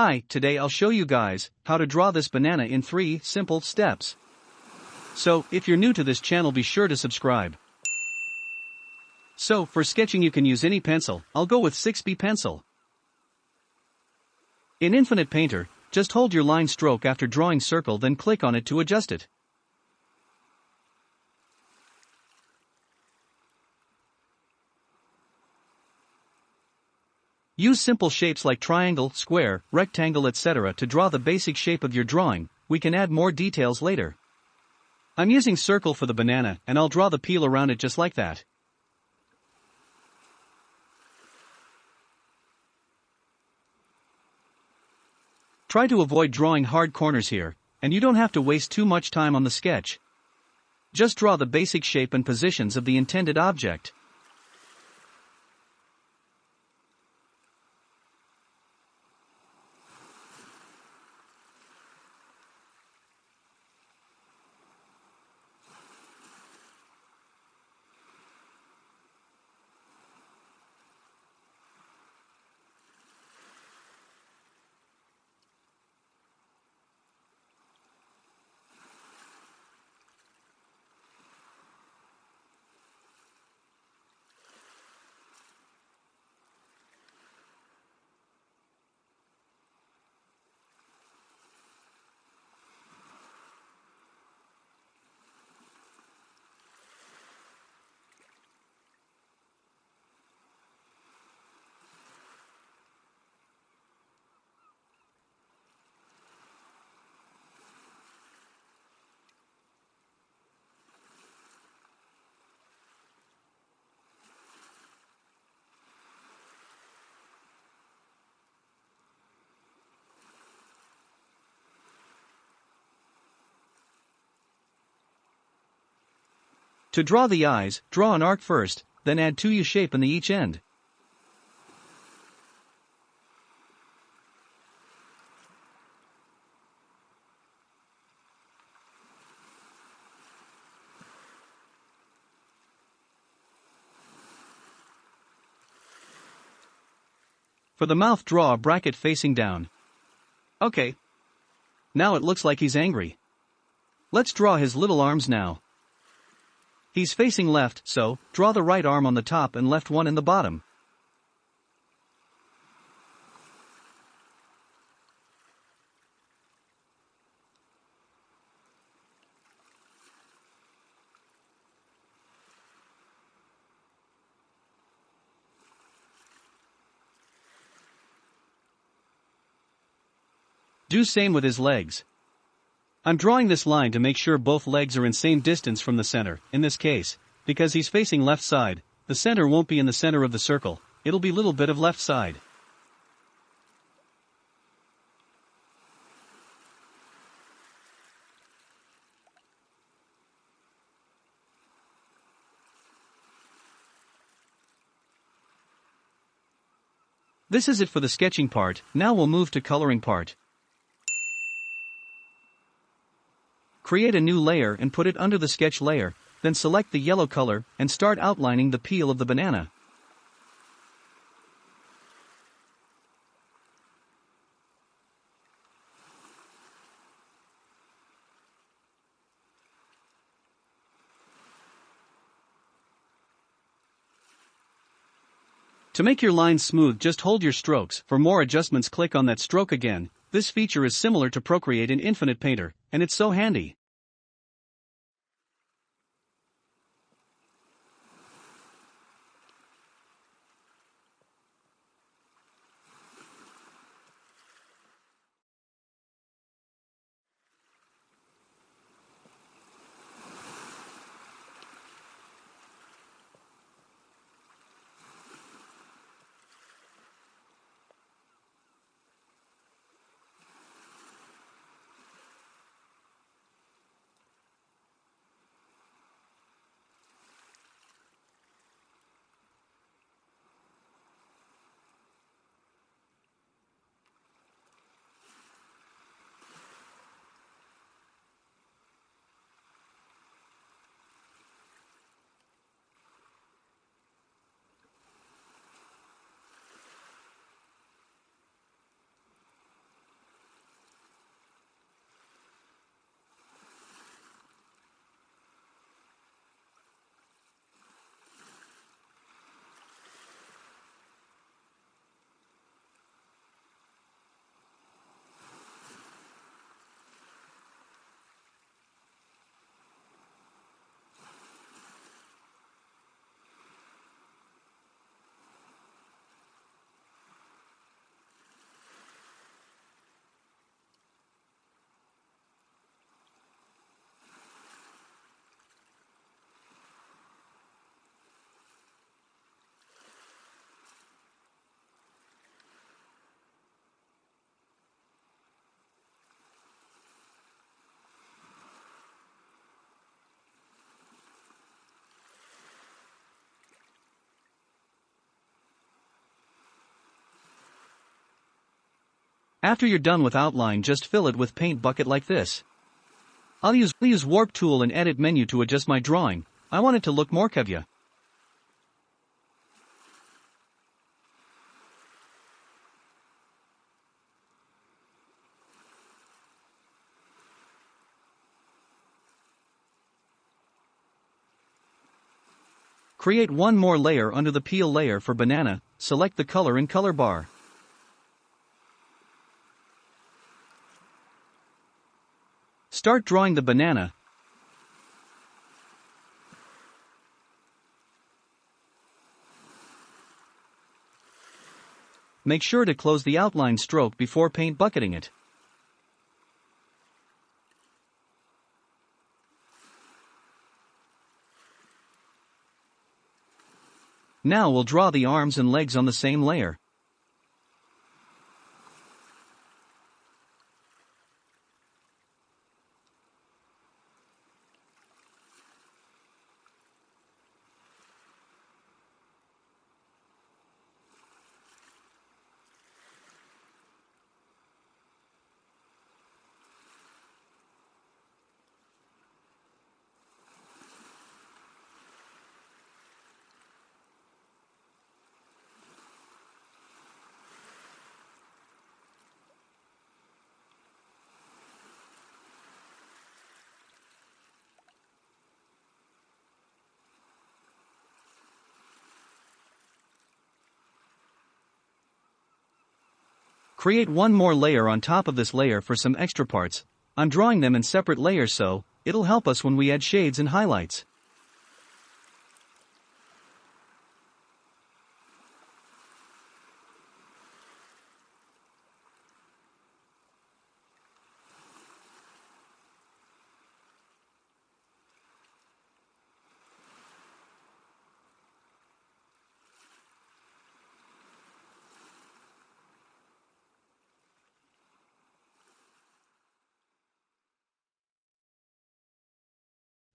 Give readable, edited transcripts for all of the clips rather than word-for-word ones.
Hi, today I'll show you guys how to draw this banana in 3 simple steps. So, if you're new to this channel, be sure to subscribe. So, for sketching you can use any pencil. I'll go with 6B pencil. In Infinite Painter, just hold your line stroke after drawing circle, then click on it to adjust it. Use simple shapes like triangle, square, rectangle, etc. to draw the basic shape of your drawing. We can add more details later. I'm using circle for the banana, and I'll draw the peel around it just like that. Try to avoid drawing hard corners here, and you don't have to waste too much time on the sketch. Just draw the basic shape and positions of the intended object. To draw the eyes, draw an arc first, then add 2U shape in the each end. For the mouth, draw a bracket facing down. Okay. Now it looks like he's angry. Let's draw his little arms now. He's facing left, so draw the right arm on the top and left one in the bottom. Do same with his legs. I'm drawing this line to make sure both legs are in same distance from the center. In this case, because he's facing left side, the center won't be in the center of the circle, it'll be a little bit of left side. This is it for the sketching part. Now we'll move to coloring part. Create a new layer and put it under the sketch layer, then select the yellow color and start outlining the peel of the banana. To make your lines smooth, just hold your strokes. For more adjustments, click on that stroke again. This feature is similar to Procreate in Infinite Painter, and it's so handy. After you're done with outline, just fill it with paint bucket like this. I'll use warp tool and edit menu to adjust my drawing. I want it to look more Kevya. Create one more layer under the peel layer for banana, select the color in color bar. Start drawing the banana. Make sure to close the outline stroke before paint bucketing it. Now we'll draw the arms and legs on the same layer. Create one more layer on top of this layer for some extra parts. I'm drawing them in separate layers so it'll help us when we add shades and highlights.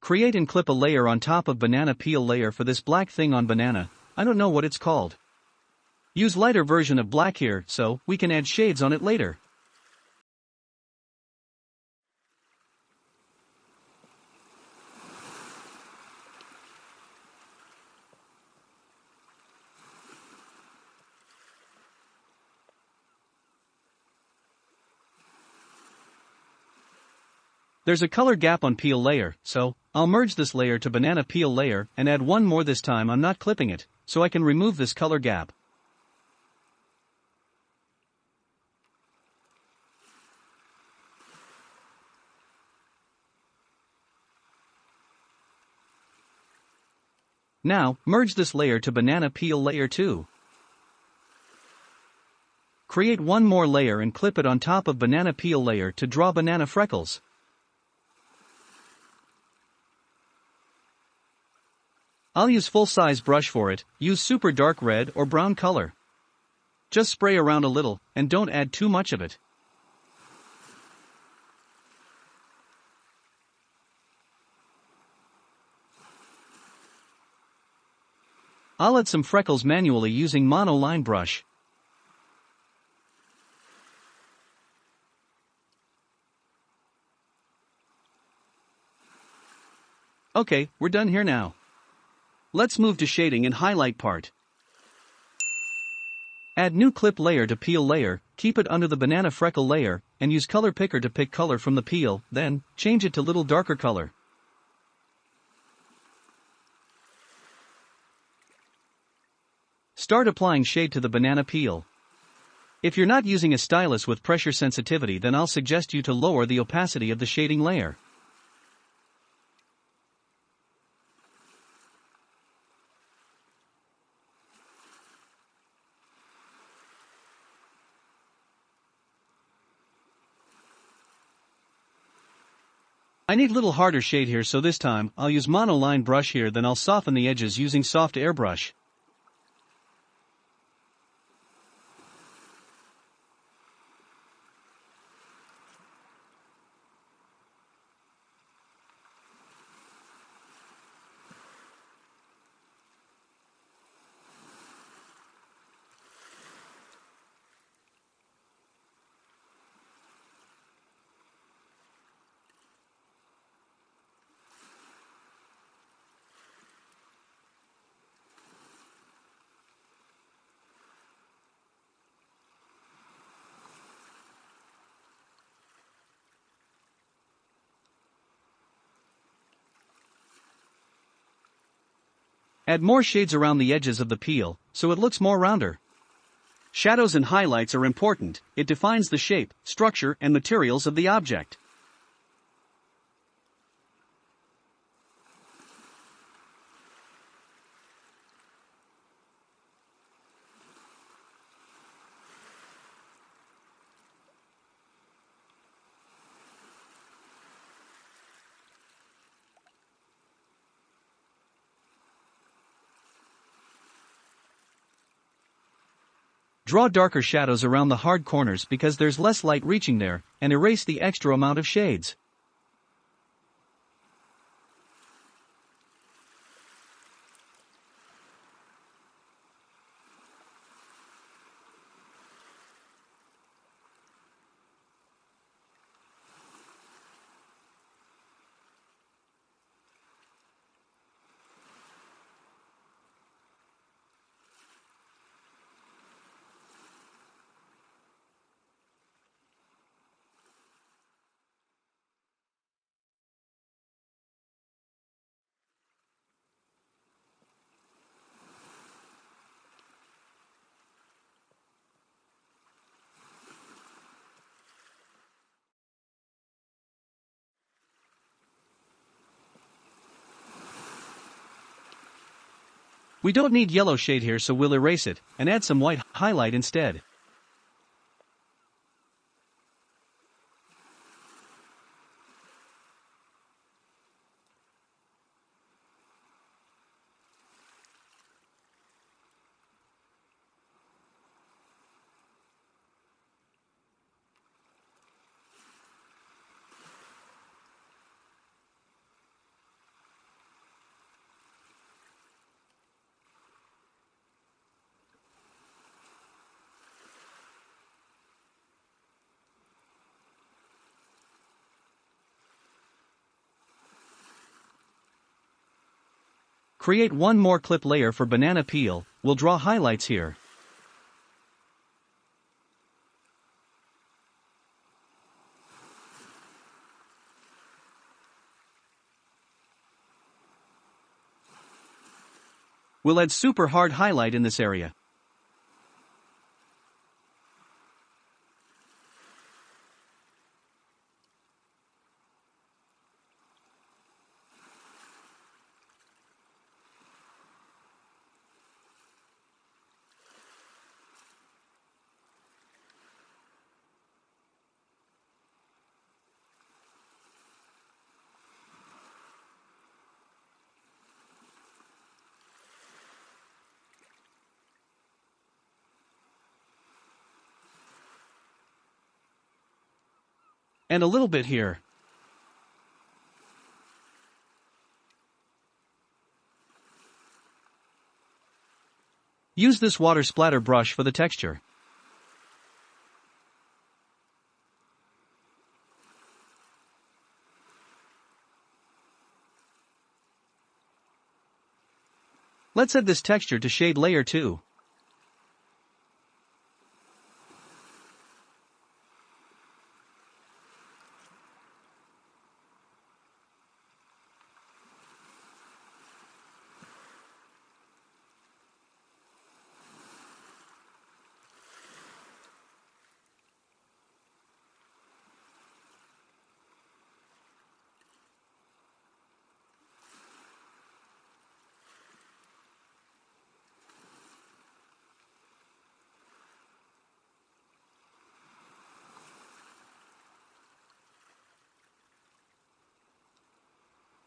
Create and clip a layer on top of banana peel layer for this black thing on banana. I don't know what it's called. Use lighter version of black here so we can add shades on it later. There's a color gap on peel layer, so I'll merge this layer to banana peel layer and add one more. This time I'm not clipping it, so I can remove this color gap. Now, merge this layer to banana peel layer 2. Create one more layer and clip it on top of banana peel layer to draw banana freckles. I'll use full-size brush for it. Use super dark red or brown color. Just spray around a little, and don't add too much of it. I'll add some freckles manually using monoline brush. Okay, we're done here now. Let's move to shading and highlight part. Add new clip layer to peel layer, keep it under the banana freckle layer, and use color picker to pick color from the peel, then change it to little darker color. Start applying shade to the banana peel. If you're not using a stylus with pressure sensitivity, then I'll suggest you to lower the opacity of the shading layer. I need little harder shade here, so this time I'll use monoline brush here, then I'll soften the edges using soft airbrush. Add more shades around the edges of the peel, so it looks more rounder. Shadows and highlights are important. It defines the shape, structure, and materials of the object. Draw darker shadows around the hard corners because there's less light reaching there, and erase the extra amount of shades. We don't need yellow shade here, so we'll erase it, and add some white highlight instead. Create one more clip layer for banana peel. We'll draw highlights here. We'll add super hard highlight in this area. And a little bit here. Use this water splatter brush for the texture. Let's add this texture to shade layer 2.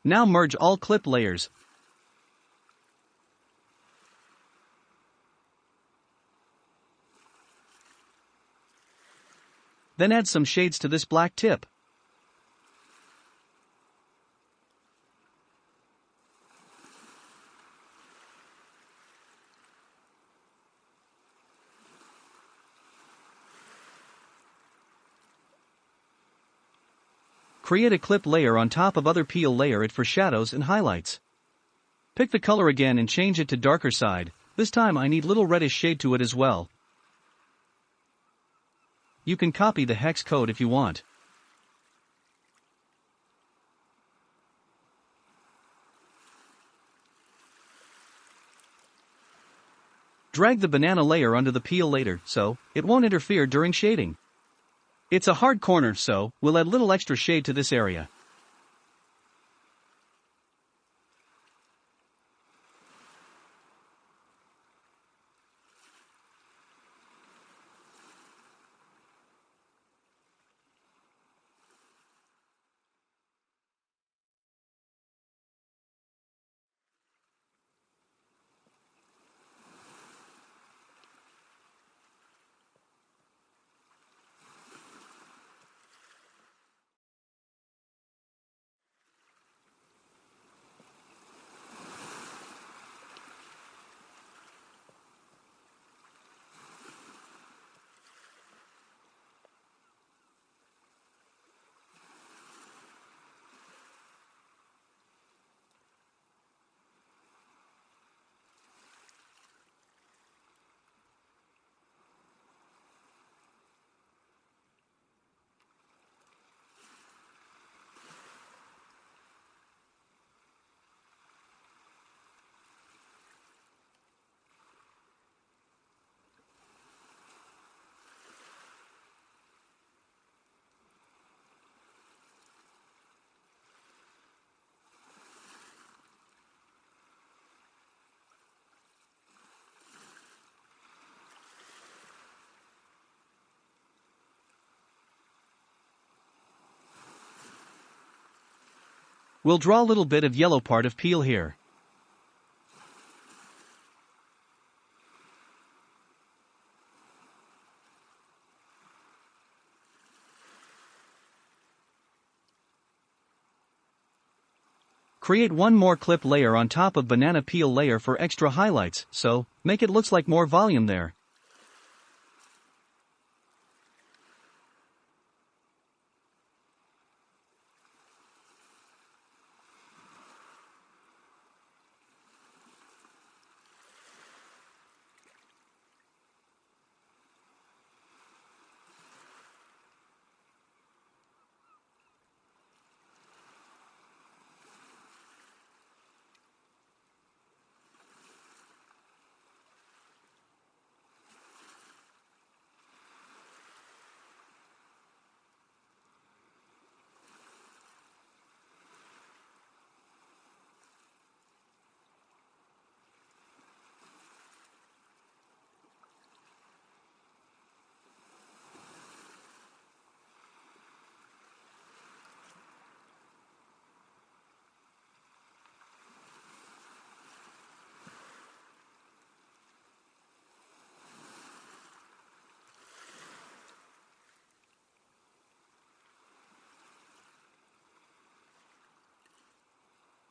Now merge all clip layers. Then add some shades to this black tip. Create a clip layer on top of other peel, layer it for shadows and highlights. Pick the color again and change it to darker side. This time I need little reddish shade to it as well. You can copy the hex code if you want. Drag the banana layer onto the peel later so it won't interfere during shading. It's a hard corner, so we'll add little extra shade to this area. We'll draw a little bit of yellow part of peel here. Create one more clip layer on top of banana peel layer for extra highlights, so make it looks like more volume there.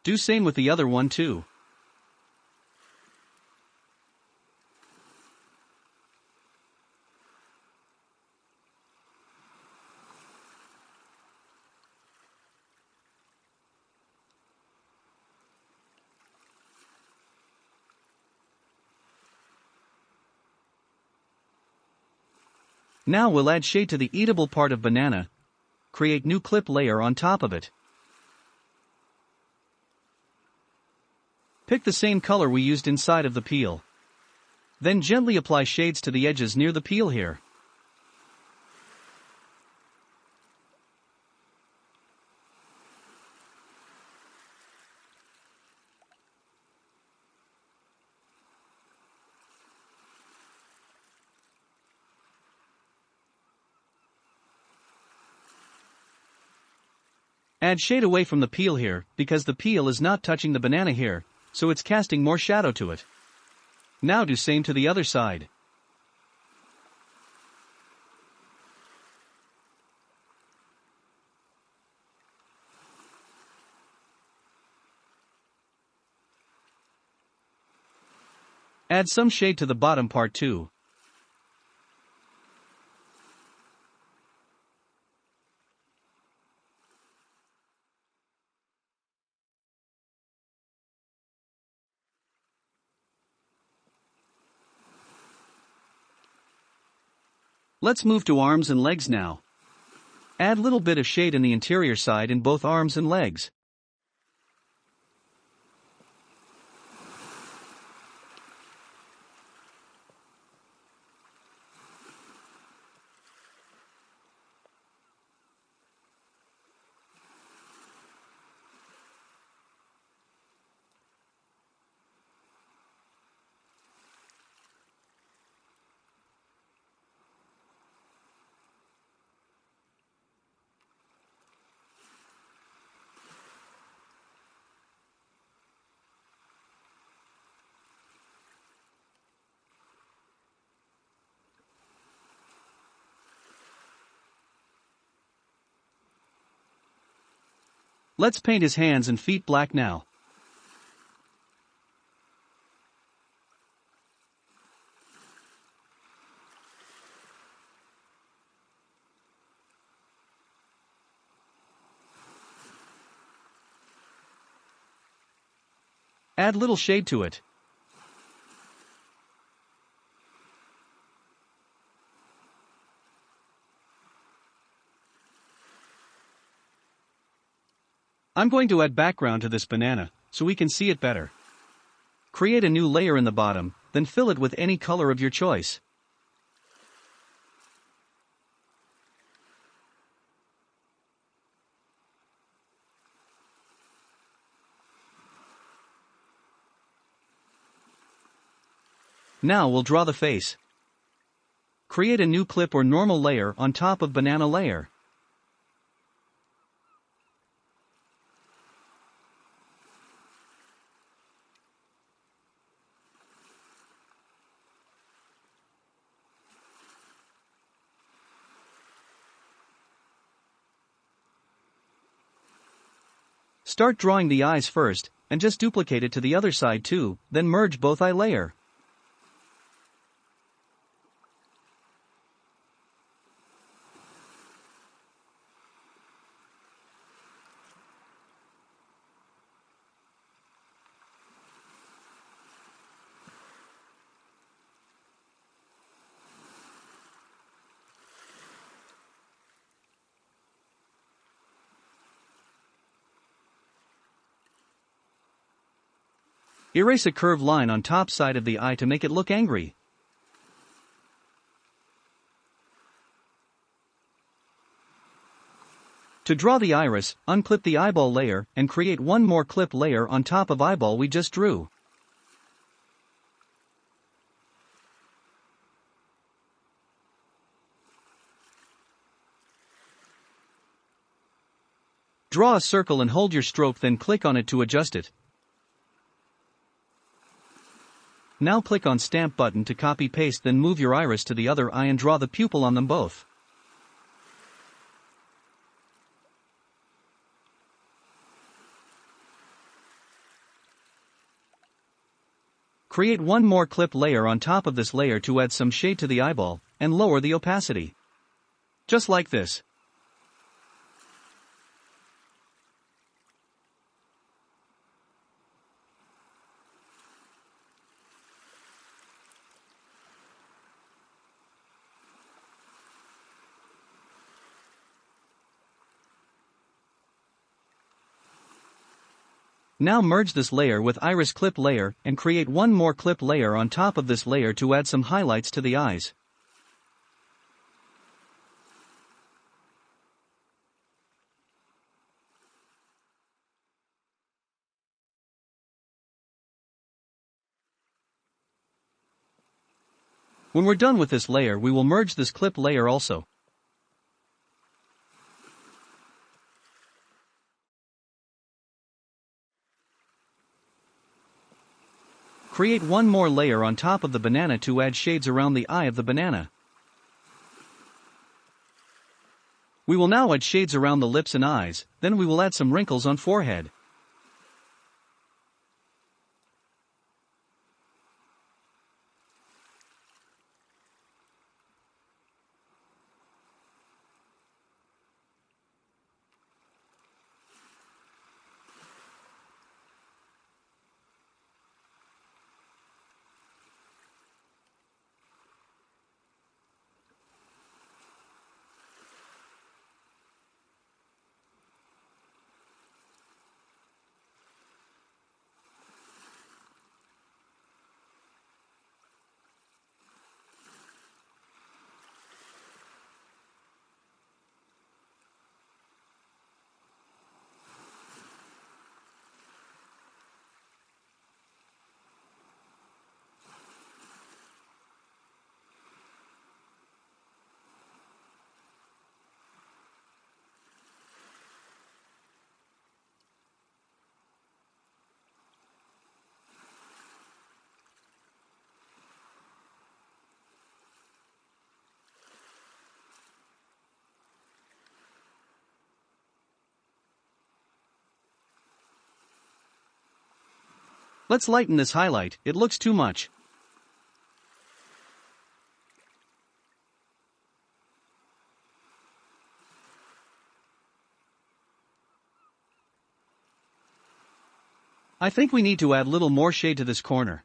Do same with the other one too. Now we'll add shade to the eatable part of banana. Create new clip layer on top of it. Pick the same color we used inside of the peel. Then gently apply shades to the edges near the peel here. Add shade away from the peel here, because the peel is not touching the banana here, so it's casting more shadow to it. Now do same to the other side. Add some shade to the bottom part too. Let's move to arms and legs now. Add little bit of shade in the interior side in both arms and legs. Let's paint his hands and feet black now. Add little shade to it. I'm going to add background to this banana, so we can see it better. Create a new layer in the bottom, then fill it with any color of your choice. Now we'll draw the face. Create a new clip or normal layer on top of banana layer. Start drawing the eyes first, and just duplicate it to the other side too, then merge both eye layer. Erase a curved line on top side of the eye to make it look angry. To draw the iris, unclip the eyeball layer and create one more clip layer on top of eyeball we just drew. Draw a circle and hold your stroke, then click on it to adjust it. Now click on Stamp button to copy-paste, then move your iris to the other eye and draw the pupil on them both. Create one more clip layer on top of this layer to add some shade to the eyeball, and lower the opacity. Just like this. Now merge this layer with iris clip layer and create one more clip layer on top of this layer to add some highlights to the eyes. When we're done with this layer, we will merge this clip layer also. Create one more layer on top of the banana to add shades around the eye of the banana. We will now add shades around the lips and eyes, then we will add some wrinkles on forehead. Let's lighten this highlight, it looks too much. I think we need to add little more shade to this corner.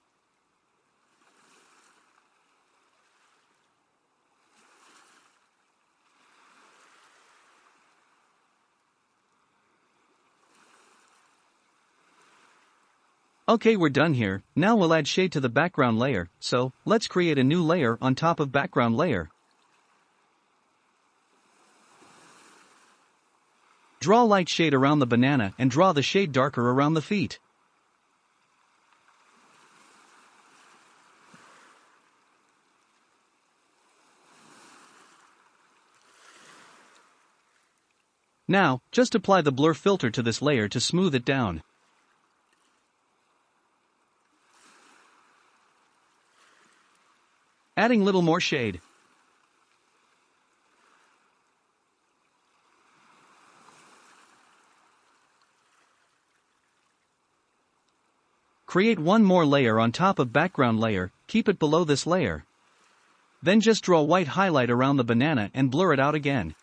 Okay, we're done here. Now we'll add shade to the background layer, so let's create a new layer on top of background layer. Draw light shade around the banana and draw the shade darker around the feet. Now, just apply the blur filter to this layer to smooth it down. Adding little more shade. Create one more layer on top of background layer, keep it below this layer. Then just draw white highlight around the banana and blur it out again.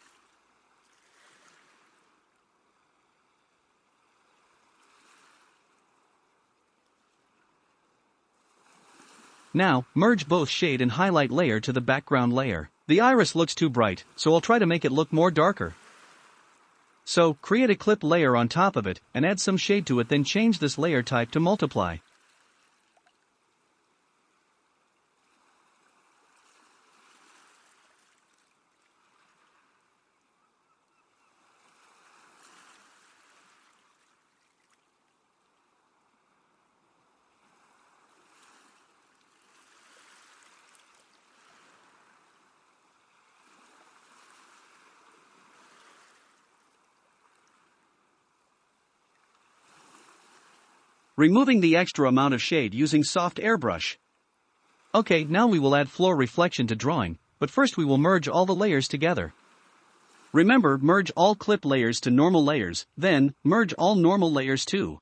Now, merge both shade and highlight layer to the background layer. The iris looks too bright, so I'll try to make it look more darker. So, create a clip layer on top of it, and add some shade to it, then change this layer type to multiply. Removing the extra amount of shade using soft airbrush. Okay, now we will add floor reflection to drawing, but first we will merge all the layers together. Remember, merge all clip layers to normal layers, then, merge all normal layers too.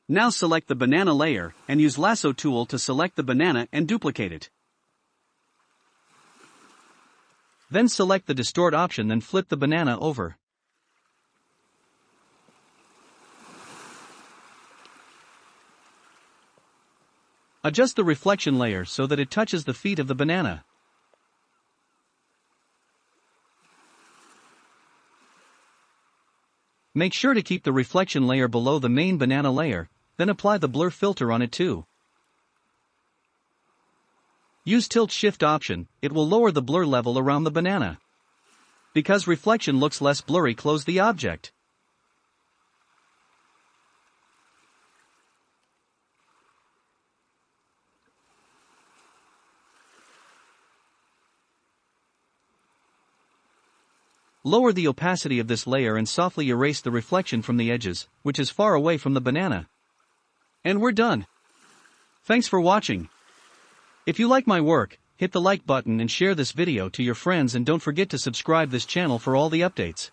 Now select the banana layer, and use lasso tool to select the banana and duplicate it. Then select the distort option, then flip the banana over. Adjust the reflection layer so that it touches the feet of the banana. Make sure to keep the reflection layer below the main banana layer, then apply the blur filter on it too. Use tilt shift option, it will lower the blur level around the banana. Because reflection looks less blurry, close the object. Lower the opacity of this layer and softly erase the reflection from the edges, which is far away from the banana. And we're done. Thanks for watching. If you like my work, hit the like button and share this video to your friends, and don't forget to subscribe this channel for all the updates.